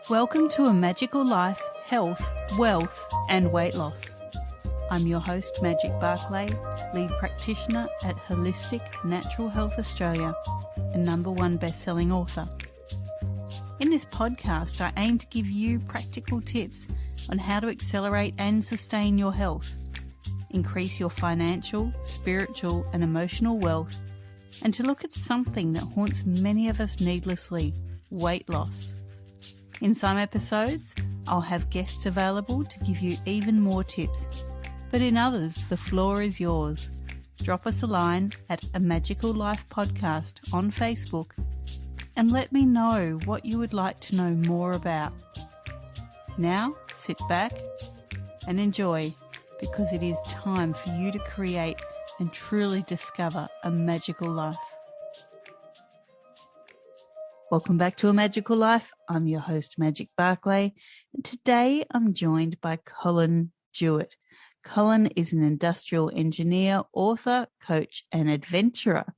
Welcome to A Magical Life, Health, Wealth and Weight Loss. I'm your host, Magic BARCLAY, lead practitioner at Holistic Natural Health Australia and #1 best-selling author. In this podcast, I aim to give you practical tips on how to accelerate and sustain your health, increase your financial, spiritual and emotional wealth, and to look at something that haunts many of us needlessly, weight loss. In some episodes, I'll have guests available to give you even more tips, but in others, the floor is yours. Drop us a line at A Magical Life Podcast on Facebook and let me know what you would like to know more about. Now, sit back and enjoy, because it is time for you to create and truly discover a magical life. Welcome back to A Magical Life. I'm your host, Magic BARCLAY, and today I'm joined by Colin Jewett. Colin is an industrial engineer, author, coach, and adventurer.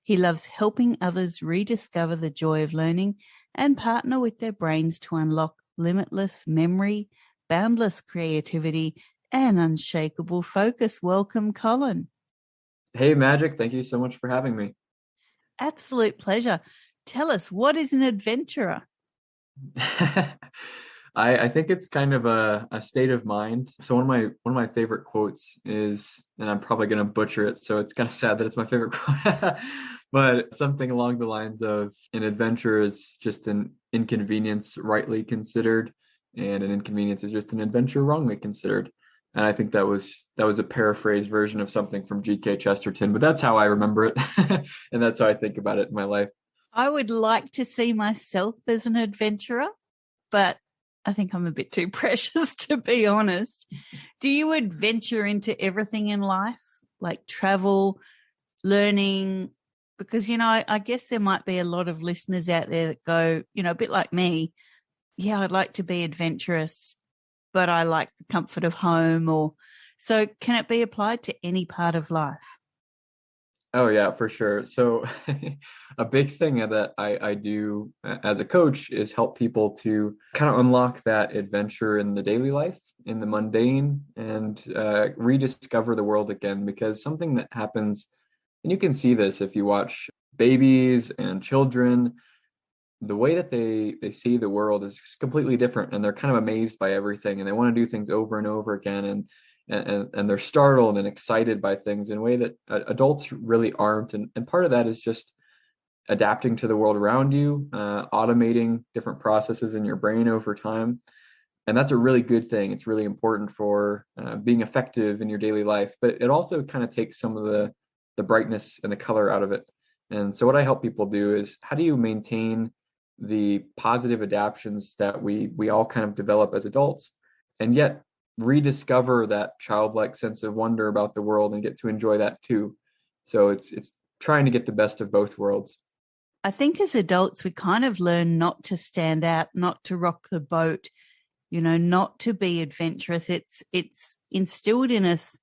He loves helping others rediscover the joy of learning and partner with their brains to unlock limitless memory, boundless creativity, and unshakable focus. Welcome, Colin. Hey, Magic. Thank you so much for having me. Absolute pleasure. Tell us, what is an adventurer? I think it's kind of a state of mind. So one of my favorite quotes is, and I'm probably going to butcher it, so it's kind of sad that it's my favorite quote, but something along the lines of, an adventure is just an inconvenience rightly considered, and an inconvenience is just an adventure wrongly considered. And I think that was a paraphrased version of something from G.K. Chesterton, but that's how I remember it, and that's how I think about it in my life. I would like to see myself as an adventurer, but I think I'm a bit too precious, to be honest. Do you adventure into everything in life, like travel, learning? Because, I guess there might be a lot of listeners out there that go, a bit like me. Yeah, I'd like to be adventurous, but I like the comfort of home. So can it be applied to any part of life? Oh, yeah, for sure. So a big thing that I do as a coach is help people to kind of unlock that adventure in the daily life, in the mundane, and rediscover the world again. Because something that happens, and you can see this if you watch babies and children, the way that they see the world is completely different, and they're kind of amazed by everything, and they want to do things over and over again. And they're startled and excited by things in a way that adults really aren't. And part of that is just adapting to the world around you, automating different processes in your brain over time. And that's a really good thing. It's really important for being effective in your daily life, but it also kind of takes some of the brightness and the color out of it. And so what I help people do is, how do you maintain the positive adaptions that we all kind of develop as adults, and yet rediscover that childlike sense of wonder about the world and get to enjoy that too. So it's trying to get the best of both worlds. I think as adults, we kind of learn not to stand out, not to rock the boat, not to be adventurous. It's instilled in us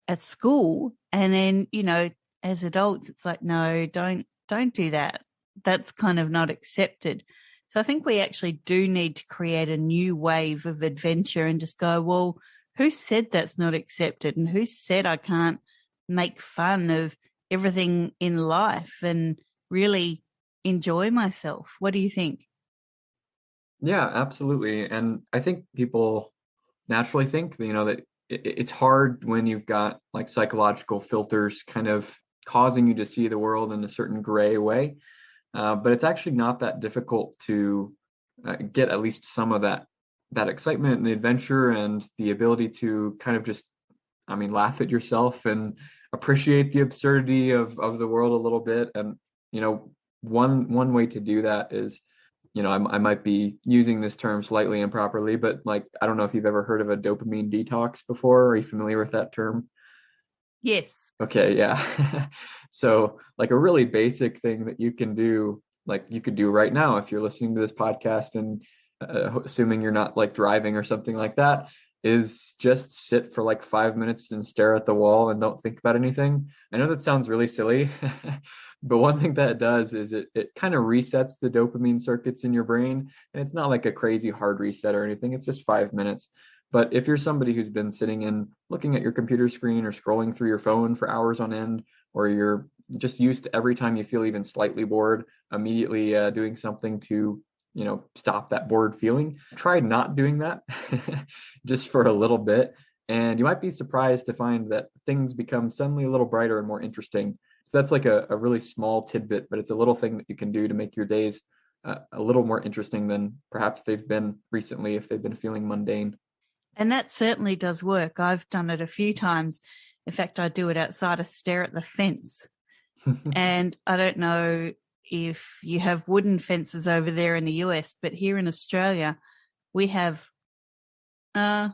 at school. And then, as adults, it's like, no, don't do that. That's kind of not accepted. So I think we actually do need to create a new wave of adventure and just go, well, who said that's not accepted? And who said I can't make fun of everything in life and really enjoy myself? What do you think? Yeah, absolutely. And I think people naturally think, that it's hard when you've got like psychological filters kind of causing you to see the world in a certain gray way. But it's actually not that difficult to get at least some of that excitement and the adventure and the ability to kind of just, laugh at yourself and appreciate the absurdity of the world a little bit. And, one way to do that is, I might be using this term slightly improperly, but like, I don't know if you've ever heard of a dopamine detox before. Are you familiar with that term? Yes. Okay, yeah. So like a really basic thing that you can do, like you could do right now if you're listening to this podcast and assuming you're not like driving or something like that, is just sit for like 5 minutes and stare at the wall and don't think about anything. I know that sounds really silly, but one thing that it does is it kind of resets the dopamine circuits in your brain. And it's not like a crazy hard reset or anything, it's just 5 minutes. But if you're somebody who's been sitting and looking at your computer screen or scrolling through your phone for hours on end, or you're just used to every time you feel even slightly bored, immediately doing something to stop that bored feeling, try not doing that just for a little bit. And you might be surprised to find that things become suddenly a little brighter and more interesting. So that's like a really small tidbit, but it's a little thing that you can do to make your days a little more interesting than perhaps they've been recently if they've been feeling mundane. And that certainly does work. I've done it a few times. In fact, I do it outside. I stare at the fence. And I don't know if you have wooden fences over there in the US, but here in Australia, we have, I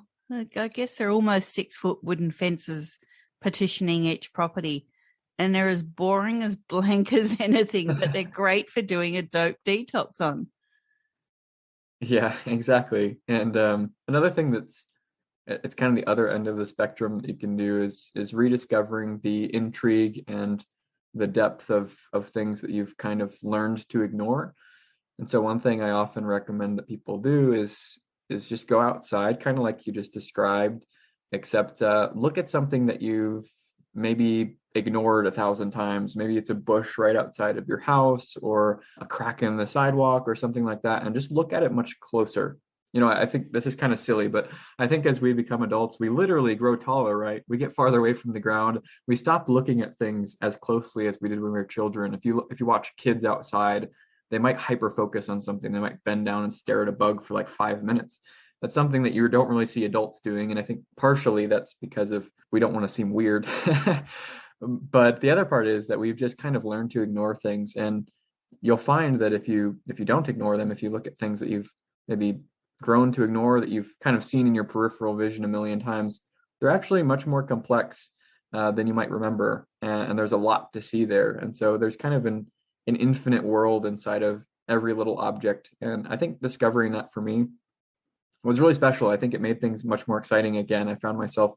guess they're almost 6-foot wooden fences partitioning each property. And they're as boring as blank as anything, but they're great for doing a dope detox on. Yeah, exactly. And another thing it's kind of the other end of the spectrum that you can do is rediscovering the intrigue and the depth of things that you've kind of learned to ignore. And so one thing I often recommend that people do is just go outside, kind of like you just described, except look at something that you've maybe ignored 1,000 times. Maybe it's a bush right outside of your house or a crack in the sidewalk or something like that, and just look at it much closer. I think this is kind of silly, but I think as we become adults, we literally grow taller, right? We get farther away from the ground. We stop looking at things as closely as we did when we were children. If you watch kids outside, they might hyper focus on something. They might bend down and stare at a bug for like 5 minutes. That's something that you don't really see adults doing. And I think partially that's because we don't want to seem weird. But the other part is that we've just kind of learned to ignore things. And you'll find that if you don't ignore them, if you look at things that you've maybe grown to ignore, that you've kind of seen in your peripheral vision a million times, they're actually much more complex than you might remember. And there's a lot to see there. And so there's kind of an infinite world inside of every little object. And I think discovering that for me was really special. I think it made things much more exciting again. I found myself,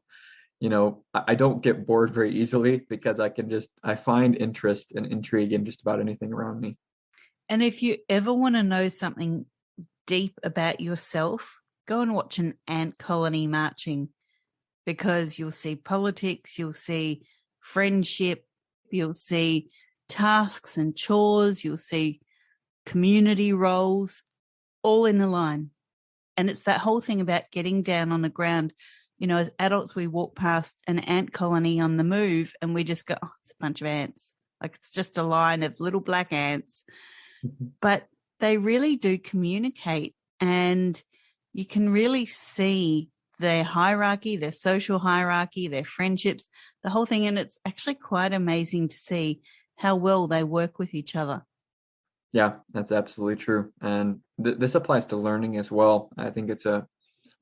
I don't get bored very easily because I find interest and intrigue in just about anything around me. And if you ever want to know something deep about yourself, go and watch an ant colony marching, because you'll see politics, you'll see friendship, you'll see tasks and chores, you'll see community roles, all in a line. And it's that whole thing about getting down on the ground. As adults, we walk past an ant colony on the move and we just go, oh, it's a bunch of ants. Like it's just a line of little black ants. But they really do communicate, and you can really see their hierarchy, their social hierarchy, their friendships, the whole thing. And it's actually quite amazing to see how well they work with each other. Yeah, that's absolutely true. And this applies to learning as well. I think it's a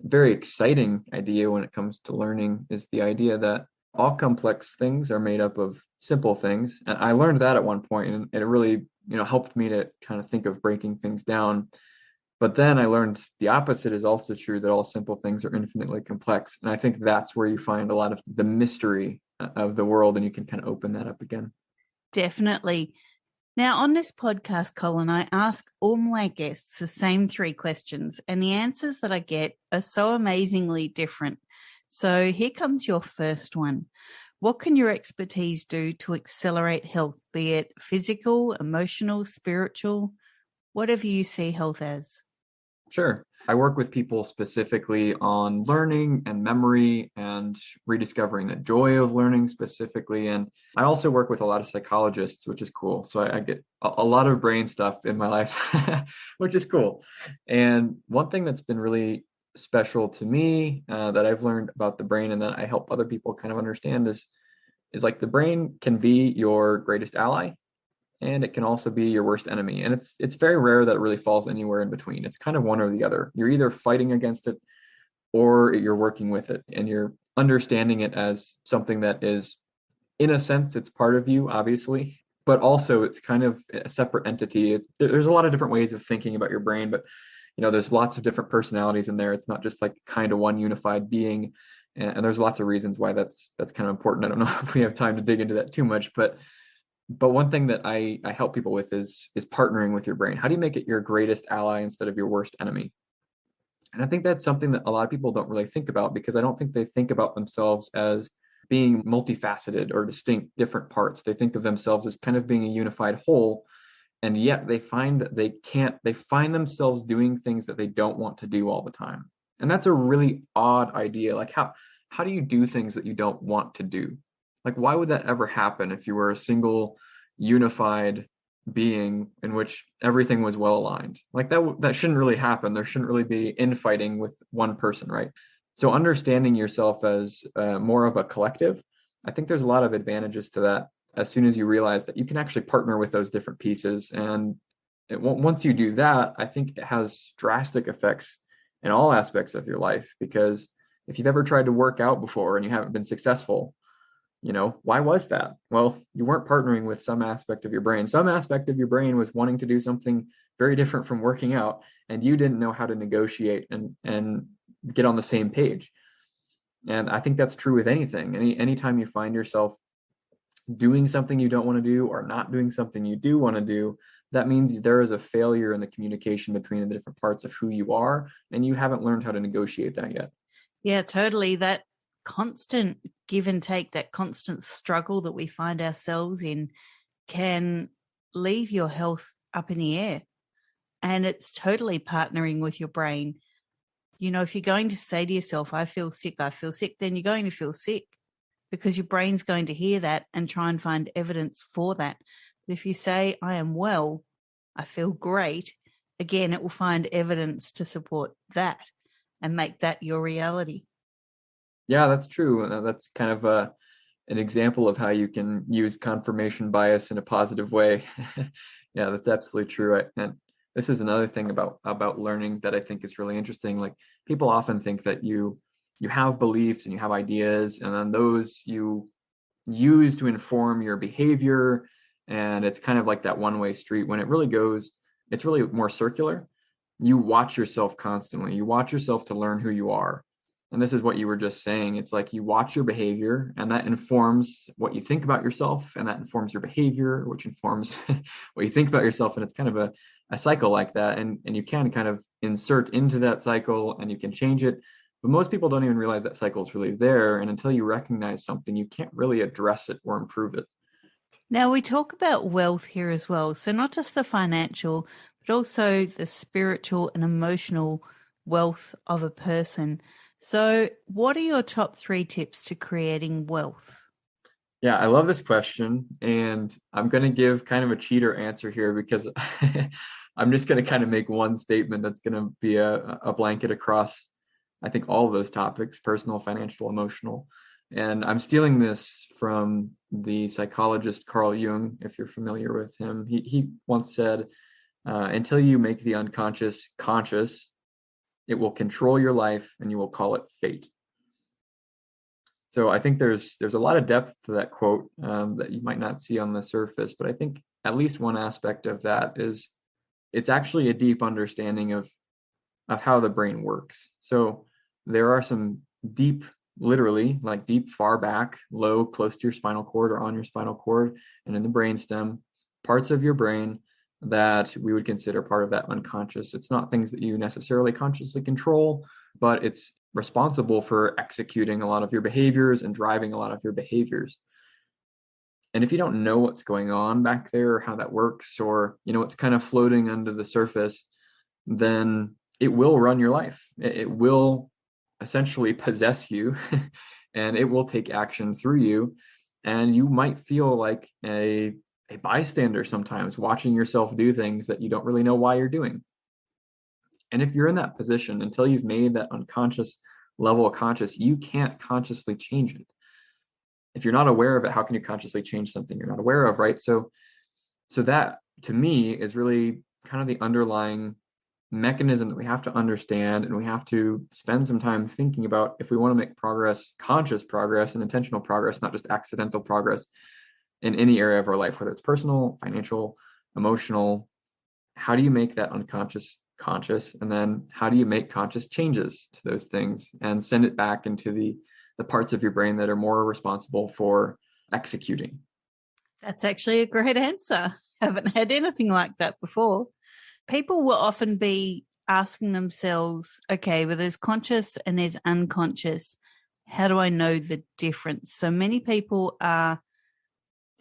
very exciting idea when it comes to learning, is the idea that all complex things are made up of simple things. And I learned that at one point, and it really, helped me to kind of think of breaking things down. But then I learned the opposite is also true, that all simple things are infinitely complex. And I think that's where you find a lot of the mystery of the world, and you can kind of open that up again. Definitely. Now, on this podcast, Colin, I ask all my guests the same 3 questions, and the answers that I get are so amazingly different. So here comes your first one. What can your expertise do to accelerate health, be it physical, emotional, spiritual, whatever you see health as? Sure. I work with people specifically on learning and memory and rediscovering the joy of learning specifically. And I also work with a lot of psychologists, which is cool. So I get a lot of brain stuff in my life, which is cool. And one thing that's been really special to me that I've learned about the brain and that I help other people kind of understand is like the brain can be your greatest ally, and it can also be your worst enemy. And it's very rare that it really falls anywhere in between. It's kind of one or the other. You're either fighting against it or you're working with it, and you're understanding it as something that is, in a sense, it's part of you, obviously, but also it's kind of a separate entity. There's a lot of different ways of thinking about your brain, but there's lots of different personalities in there. It's not just like kind of one unified being. And there's lots of reasons why that's kind of important. I don't know if we have time to dig into that too much, but one thing that I help people with is partnering with your brain. How do you make it your greatest ally instead of your worst enemy? And I think that's something that a lot of people don't really think about, because I don't think they think about themselves as being multifaceted or distinct different parts. They think of themselves as kind of being a unified whole. And yet they find that they find themselves doing things that they don't want to do all the time. And that's a really odd idea. Like how do you do things that you don't want to do? Like, why would that ever happen if you were a single unified being in which everything was well aligned? Like that shouldn't really happen. There shouldn't really be infighting with one person, right? So understanding yourself as more of a collective, I think there's a lot of advantages to that as soon as you realize that you can actually partner with those different pieces. And once you do that, I think it has drastic effects in all aspects of your life. Because if you've ever tried to work out before and you haven't been successful, why was that? Well, you weren't partnering with some aspect of your brain. Some aspect of your brain was wanting to do something very different from working out, and you didn't know how to negotiate and get on the same page. And I think that's true with anything. Anytime you find yourself doing something you don't want to do or not doing something you do want to do, that means there is a failure in the communication between the different parts of who you are, and you haven't learned how to negotiate that yet. Yeah, totally. That constant give and take, that constant struggle that we find ourselves in can leave your health up in the air. And it's totally partnering with your brain. If you're going to say to yourself, I feel sick, then you're going to feel sick, because your brain's going to hear that and try and find evidence for that. But if you say, I am well, I feel great, again, it will find evidence to support that and make that your reality. Yeah, that's true. That's kind of an example of how you can use confirmation bias in a positive way. Yeah, that's absolutely true. And this is another thing about learning that I think is really interesting. Like, people often think that you have beliefs and you have ideas, and then those you use to inform your behavior. And it's kind of like that one-way street, when it's really more circular. You watch yourself constantly. You watch yourself to learn who you are. And this is what you were just saying. It's like you watch your behavior, and that informs what you think about yourself, and that informs your behavior, which informs what you think about yourself. And it's kind of a cycle like that. And you can kind of insert into that cycle, and you can change it. But most people don't even realize that cycle is really there. And until you recognize something, you can't really address it or improve it. Now, we talk about wealth here as well. So not just the financial, but also the spiritual and emotional wealth of a person. So what are your top 3 tips to creating wealth? Yeah, I love this question. And I'm going to give kind of a cheater answer here, because I'm just going to kind of make one statement that's going to be a blanket across, I think, all of those topics: personal, financial, emotional. And I'm stealing this from the psychologist Carl Jung, if you're familiar with him. He once said, until you make the unconscious conscious, it will control your life, and you will call it fate. So I think there's a lot of depth to that quote that you might not see on the surface. But I think at least one aspect of that is it's actually a deep understanding of how the brain works. So there are some deep, literally like deep, far back, low, close to your spinal cord or on your spinal cord and in the brainstem, parts of your brain that we would consider part of that unconscious. It's not things that you necessarily consciously control, but it's responsible for executing a lot of your behaviors and driving a lot of your behaviors. And if you don't know what's going on back there, or how that works, or it's kind of floating under the surface, then it will run your life. It will essentially possess you and it will take action through you. And you might feel like a bystander sometimes, watching yourself do things that you don't really know why you're doing. And if you're in that position, until you've made that unconscious level of conscious, you can't consciously change it. If you're not aware of it, how can you consciously change something you're not aware of, right? So that, to me, is really kind of the underlying mechanism that we have to understand, and we have to spend some time thinking about if we want to make progress, conscious progress and intentional progress, not just accidental progress in any area of our life, whether it's personal, financial, emotional. How do you make that unconscious conscious, and then how do you make conscious changes to those things and send it back into the parts of your brain that are more responsible for executing? That's actually a great answer. Haven't had anything like that before. People will often be asking themselves, okay, well, there's conscious and there's unconscious. How do I know the difference? So many people are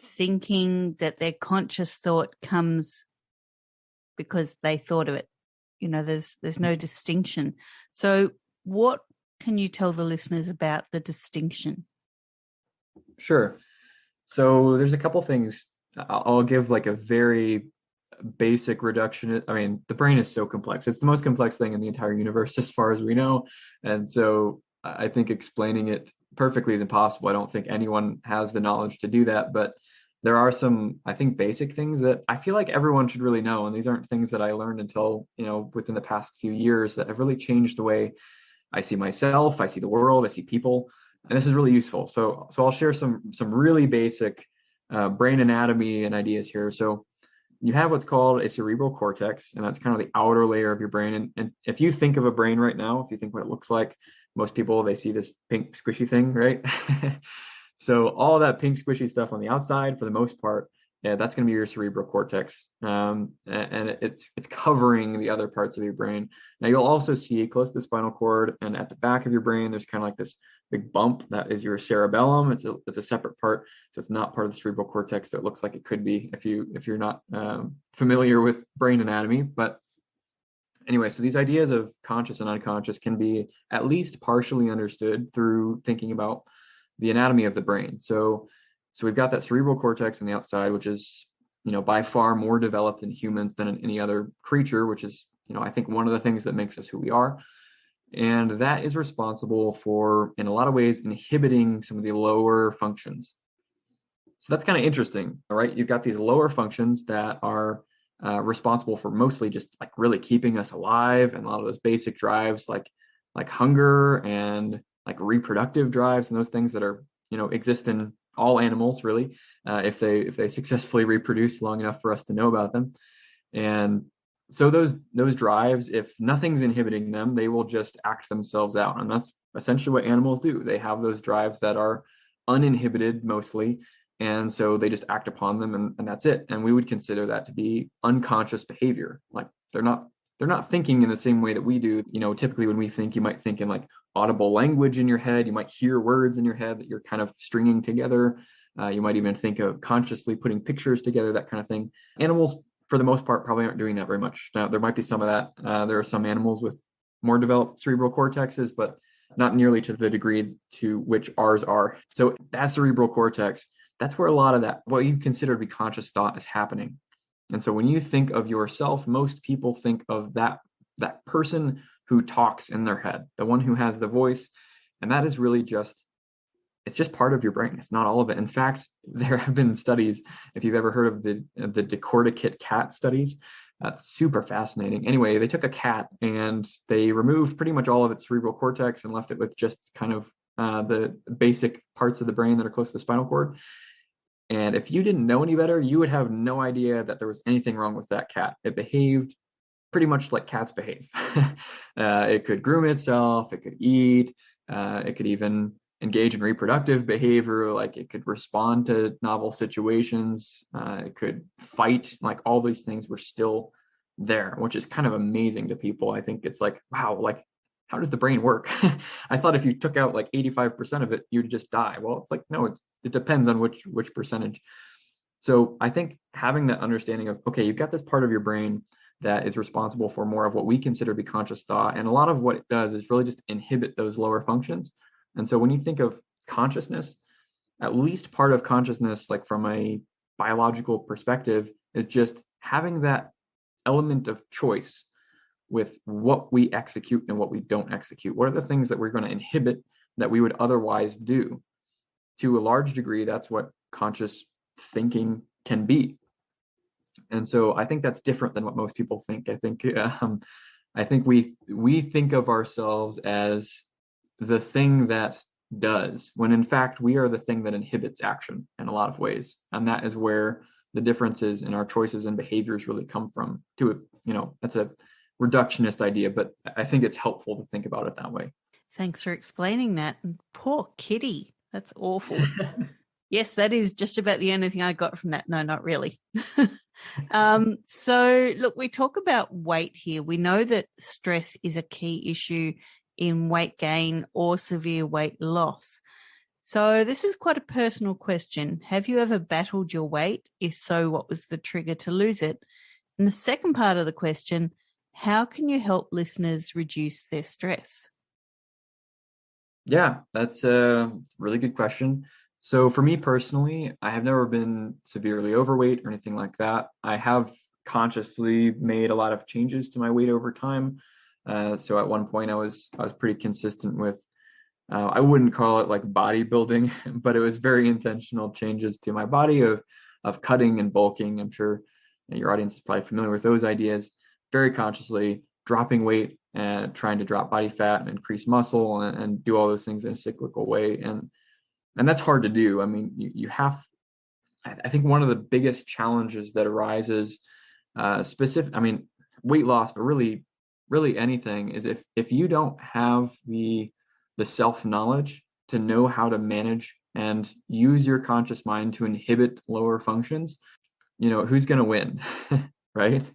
thinking that their conscious thought comes because they thought of it. There's no distinction. So what can you tell the listeners about the distinction? Sure. So there's a couple things. I'll give like a very basic reduction. I mean, the brain is so complex. It's the most complex thing in the entire universe as far as we know. And so I think explaining it perfectly is impossible. I don't think anyone has the knowledge to do that, but there are some, I think, basic things that I feel like everyone should really know. And these aren't things that I learned until, within the past few years that have really changed the way I see myself, I see the world, I see people. And this is really useful. So I'll share some really basic brain anatomy and ideas here. So you have what's called a cerebral cortex, and that's kind of the outer layer of your brain. And if you think of a brain right now, if you think what it looks like, most people, they see this pink squishy thing, right? So all that pink squishy stuff on the outside, for the most part, that's going to be your cerebral cortex, and it's covering the other parts of your brain. Now you'll also see close to the spinal cord and at the back of your brain, there's kind of like this big bump that is your cerebellum. It's a separate part, so it's not part of the cerebral cortex. So it looks like it could be if you're not familiar with brain anatomy. But anyway, so these ideas of conscious and unconscious can be at least partially understood through thinking about the anatomy of the brain. So we've got that cerebral cortex on the outside, which is, by far more developed in humans than in any other creature, which is, I think one of the things that makes us who we are. And that is responsible for, in a lot of ways, inhibiting some of the lower functions. So that's kind of interesting, all right? You've got these lower functions that are responsible for mostly just like really keeping us alive, and a lot of those basic drives like hunger and like reproductive drives, and those things that are, exist in all animals really, if they successfully reproduce long enough for us to know about them. And so those drives, if nothing's inhibiting them, they will just act themselves out. And that's essentially what animals do. They have those drives that are uninhibited mostly, and so they just act upon them, and that's it. And we would consider that to be unconscious behavior. Like they're not thinking in the same way that we do. Typically when we think, you might think in like audible language in your head. You might hear words in your head that you're kind of stringing together. You might even think of consciously putting pictures together, that kind of thing. Animals, for the most part, probably aren't doing that very much. Now, there might be some of that. There are some animals with more developed cerebral cortexes, but not nearly to the degree to which ours are. So that cerebral cortex, that's where a lot of that, what you consider to be conscious thought, is happening. And so when you think of yourself, most people think of that person who talks in their head, the one who has the voice. And that is really it's just part of your brain. It's not all of it. In fact, there have been studies, if you've ever heard of the decorticate cat studies, that's super fascinating. Anyway, they took a cat and they removed pretty much all of its cerebral cortex and left it with just kind of the basic parts of the brain that are close to the spinal cord. And if you didn't know any better, you would have no idea that there was anything wrong with that cat. It behaved pretty much like cats behave. It could groom itself, it could eat, it could even engage in reproductive behavior, like it could respond to novel situations, it could fight, like all these things were still there, which is kind of amazing to people. I think it's like, wow, like how does the brain work? I thought if you took out like 85% of it, you'd just die. Well, it's like, no, it depends on which percentage. So I think having that understanding of, okay, you've got this part of your brain that is responsible for more of what we consider to be conscious thought. And a lot of what it does is really just inhibit those lower functions. And so when you think of consciousness, at least part of consciousness, like from a biological perspective, is just having that element of choice with what we execute and what we don't execute. What are the things that we're going to inhibit that we would otherwise do? To a large degree, that's what conscious thinking can be. And so I think that's different than what most people think. I think we think of ourselves as the thing that does, when in fact we are the thing that inhibits action in a lot of ways. And that is where the differences in our choices and behaviors really come from. That's a reductionist idea, but I think it's helpful to think about it that way. Thanks for explaining that. And poor kitty. That's awful. Yes, that is just about the only thing I got from that. No, not really. So, look, we talk about weight here. We know that stress is a key issue in weight gain or severe weight loss. So this is quite a personal question. Have you ever battled your weight? If so, what was the trigger to lose it? And the second part of the question, how can you help listeners reduce their stress? Yeah, that's a really good question. So for me personally, I have never been severely overweight or anything like that. I have consciously made a lot of changes to my weight over time. So at one point I was pretty consistent with, I wouldn't call it like bodybuilding, but it was very intentional changes to my body of cutting and bulking. I'm sure your audience is probably familiar with those ideas. Very consciously dropping weight and trying to drop body fat and increase muscle and do all those things in a cyclical way. And that's hard to do. I mean, you have, I think one of the biggest challenges that arises weight loss, but really anything, is if you don't have the self-knowledge to know how to manage and use your conscious mind to inhibit lower functions, who's going to win, right?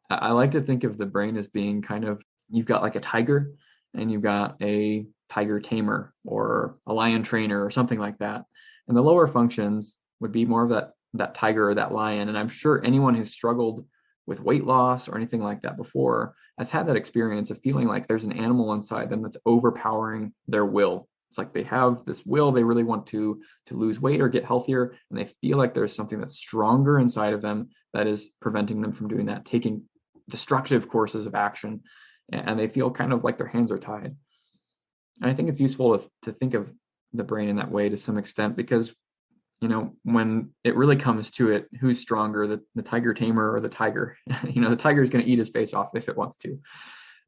I like to think of the brain as being kind of, you've got like a tiger and you've got a tiger tamer or a lion trainer or something like that. And the lower functions would be more of that tiger or that lion. And I'm sure anyone who's struggled with weight loss or anything like that before has had that experience of feeling like there's an animal inside them that's overpowering their will. It's like they have this will, they really want to lose weight or get healthier, and they feel like there's something that's stronger inside of them that is preventing them from doing that, taking destructive courses of action, and they feel kind of like their hands are tied. And I think it's useful to think of the brain in that way to some extent, because when it really comes to it, who's stronger, the tiger tamer or the tiger? The tiger is going to eat his face off if it wants to.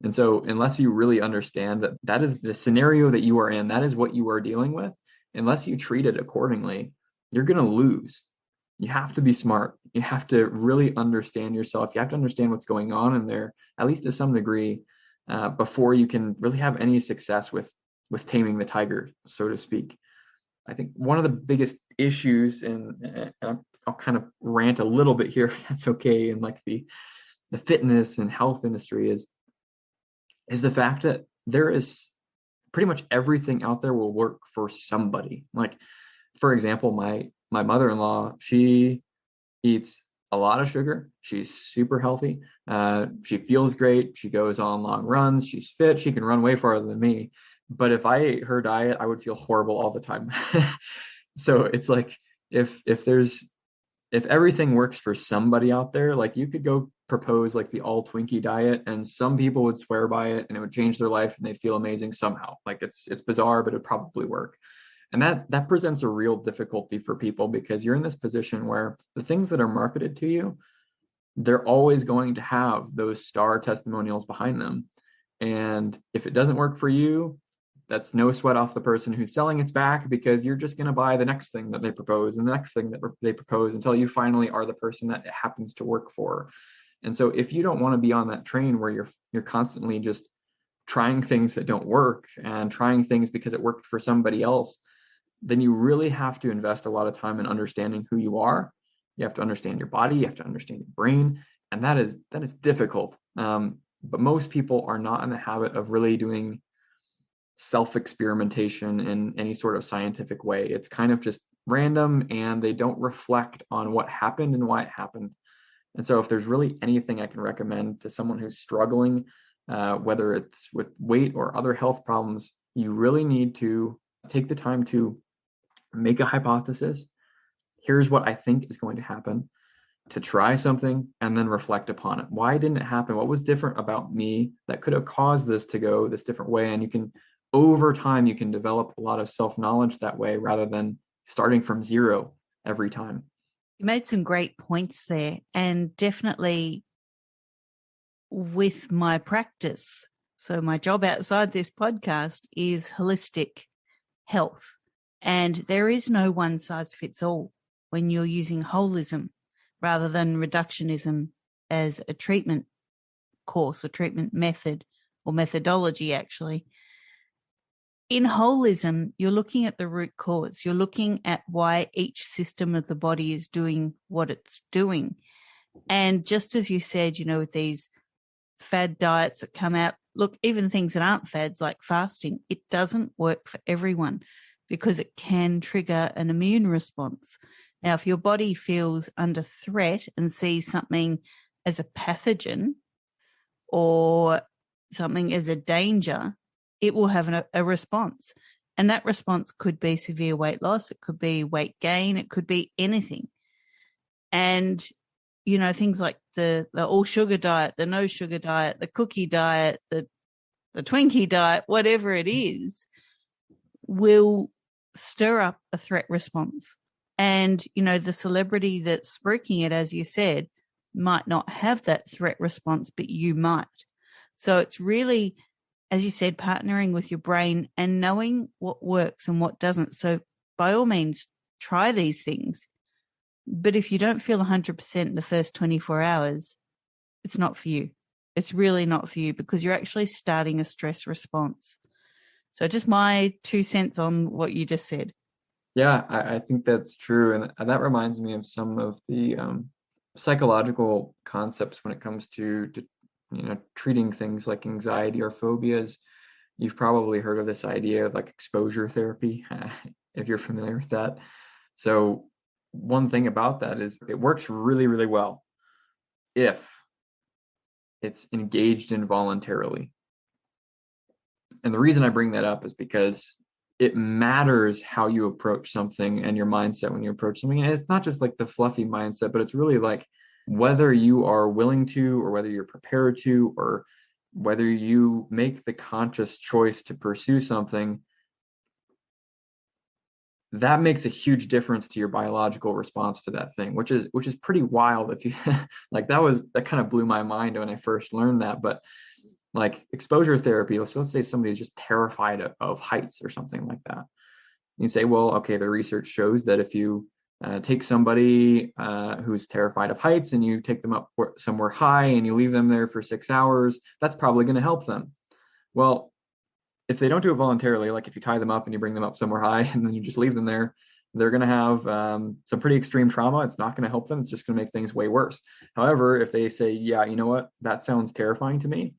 And so unless you really understand that is the scenario that you are in, that is what you are dealing with, unless you treat it accordingly, you're going to lose. You have to be smart. You have to really understand yourself. You have to understand what's going on in there, at least to some degree, before you can really have any success with taming the tiger, so to speak. I think one of the biggest issues, and I'll kind of rant a little bit here, if that's okay, in like the fitness and health industry, is the fact that there is pretty much everything out there will work for somebody. Like, for example, my mother-in-law, she eats a lot of sugar. She's super healthy. She feels great. She goes on long runs. She's fit. She can run way farther than me. But if I ate her diet, I would feel horrible all the time. So it's like, if everything works for somebody out there, like you could go propose like the all Twinkie diet, and some people would swear by it and it would change their life and they'd feel amazing somehow. Like it's bizarre, but it'd probably work. And that presents a real difficulty for people, because you're in this position where the things that are marketed to you, they're always going to have those star testimonials behind them. And if it doesn't work for you, that's no sweat off the person who's selling its back, because you're just going to buy the next thing that they propose and the next thing that they propose until you finally are the person that it happens to work for. And so if you don't want to be on that train where you're constantly just trying things that don't work and trying things because it worked for somebody else, then you really have to invest a lot of time in understanding who you are. You have to understand your body, you have to understand your brain, and that is difficult. But most people are not in the habit of really doing self-experimentation in any sort of scientific way. It's kind of just random, and they don't reflect on what happened and why it happened. And so if there's really anything I can recommend to someone who's struggling, whether it's with weight or other health problems, you really need to take the time to make a hypothesis. Here's what I think is going to happen. To try something and then reflect upon it. Why didn't it happen? What was different about me that could have caused this to go this different way? And you can, over time, you can develop a lot of self-knowledge that way, rather than starting from zero every time. You made some great points there, and definitely with my practice. So my job outside this podcast is holistic health, and there is no one size fits all when you're using holism rather than reductionism as a treatment. course or treatment method or methodology, actually. In holism, you're looking at the root cause. You're looking at why each system of the body is doing what it's doing. And just as you said, with these fad diets that come out, look, even things that aren't fads like fasting, it doesn't work for everyone because it can trigger an immune response. Now, if your body feels under threat and sees something as a pathogen or something as a danger, it will have a response. And that response could be severe weight loss. It could be weight gain. It could be anything. And, things like the all sugar diet, the no sugar diet, the cookie diet, the Twinkie diet, whatever it is, will stir up a threat response. And, the celebrity that's spruiking it, as you said, might not have that threat response, but you might. So it's really, as you said, partnering with your brain and knowing what works and what doesn't. So by all means, try these things. But if you don't feel 100% in the first 24 hours, it's not for you. It's really not for you because you're actually starting a stress response. So just my 2 cents on what you just said. Yeah, I think that's true. And that reminds me of some of the psychological concepts when it comes to treating things like anxiety or phobias. You've probably heard of this idea of like exposure therapy, if you're familiar with that. So one thing about that is it works really, really well if it's engaged in voluntarily. And the reason I bring that up is because it matters how you approach something and your mindset when you approach something. And it's not just like the fluffy mindset, but it's really like whether you are willing to, or whether you're prepared to, or whether you make the conscious choice to pursue something. That makes a huge difference to your biological response to that thing, which is pretty wild. If you like, that kind of blew my mind when I first learned that. But like exposure therapy, let's say somebody's just terrified of heights or something like that. You say, well, okay, the research shows that if you take somebody who's terrified of heights and you take them up somewhere high and you leave them there for 6 hours, that's probably going to help them. Well, if they don't do it voluntarily, like if you tie them up and you bring them up somewhere high and then you just leave them there, they're going to have some pretty extreme trauma. It's not going to help them. It's just going to make things way worse. However, if they say, yeah, you know what, that sounds terrifying to me,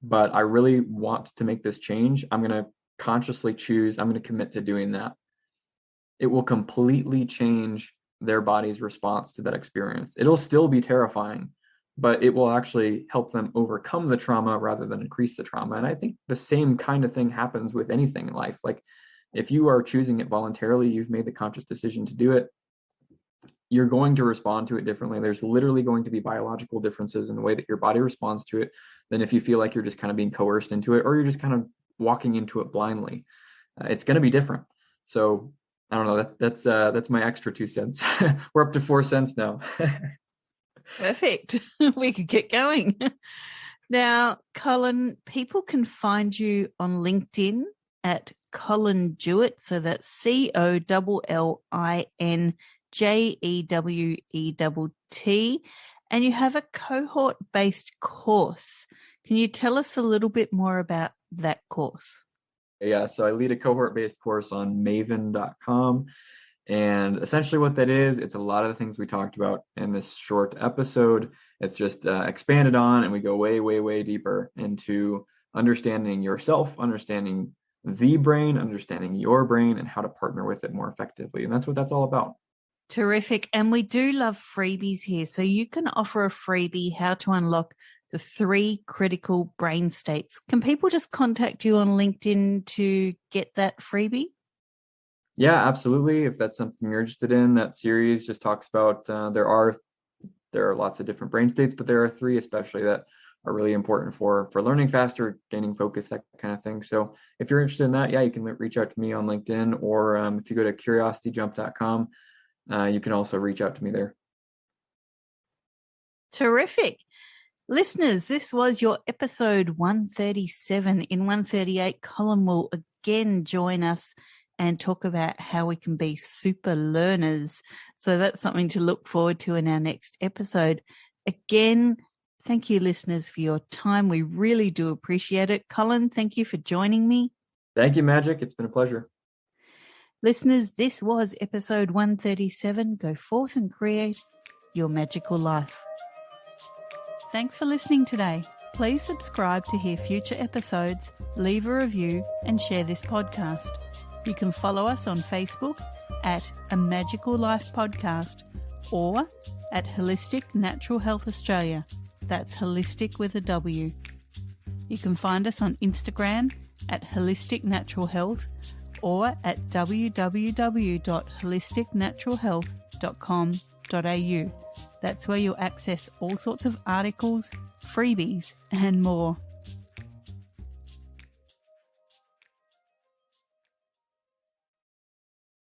but I really want to make this change, I'm going to consciously choose, I'm going to commit to doing that. It will completely change their body's response to that experience. It'll still be terrifying, but it will actually help them overcome the trauma rather than increase the trauma. And I think the same kind of thing happens with anything in life. Like if you are choosing it voluntarily, you've made the conscious decision to do it, you're going to respond to it differently. There's literally going to be biological differences in the way that your body responds to it than if you feel like you're just kind of being coerced into it, or you're just kind of walking into it blindly. It's going to be different. So I don't know. That's my extra 2 cents. We're up to 4 cents now. Perfect. We could get going. Now, Colin, people can find you on LinkedIn at Colin Jewett. So that's COLLINJEWETT. And you have a cohort-based course. Can you tell us a little bit more about that course? Yeah, so I lead a cohort-based course on maven.com. And essentially what that is, it's a lot of the things we talked about in this short episode. It's just expanded on, and we go way, way, way deeper into understanding yourself, understanding the brain, understanding your brain, and how to partner with it more effectively. And that's what that's all about. Terrific. And we do love freebies here. So you can offer a freebie, how to unlock the 3 critical brain states. Can people just contact you on LinkedIn to get that freebie? Yeah, absolutely. If that's something you're interested in, that series just talks about there are lots of different brain states, but there are 3 especially that are really important for learning faster, gaining focus, that kind of thing. So if you're interested in that, yeah, you can reach out to me on LinkedIn, or if you go to curiosityjump.com, you can also reach out to me there. Terrific. Listeners, this was your episode 137. In 138, Colin will again join us and talk about how we can be super learners. So that's something to look forward to in our next episode. Again, Thank you, listeners, for your time. We really do appreciate it. Colin, thank you for joining me. Thank you, Magic. It's been a pleasure. Listeners, this was episode 137. Go forth and create your magical life. Thanks for listening today. Please subscribe to hear future episodes, leave a review, and share this podcast. You can follow us on Facebook at A Magical Life Podcast or at Holistic Natural Health Australia. That's holistic with a W. You can find us on Instagram at Holistic Natural Health or at www.holisticnaturalhealth.com.au. That's where you'll access all sorts of articles, freebies, and more.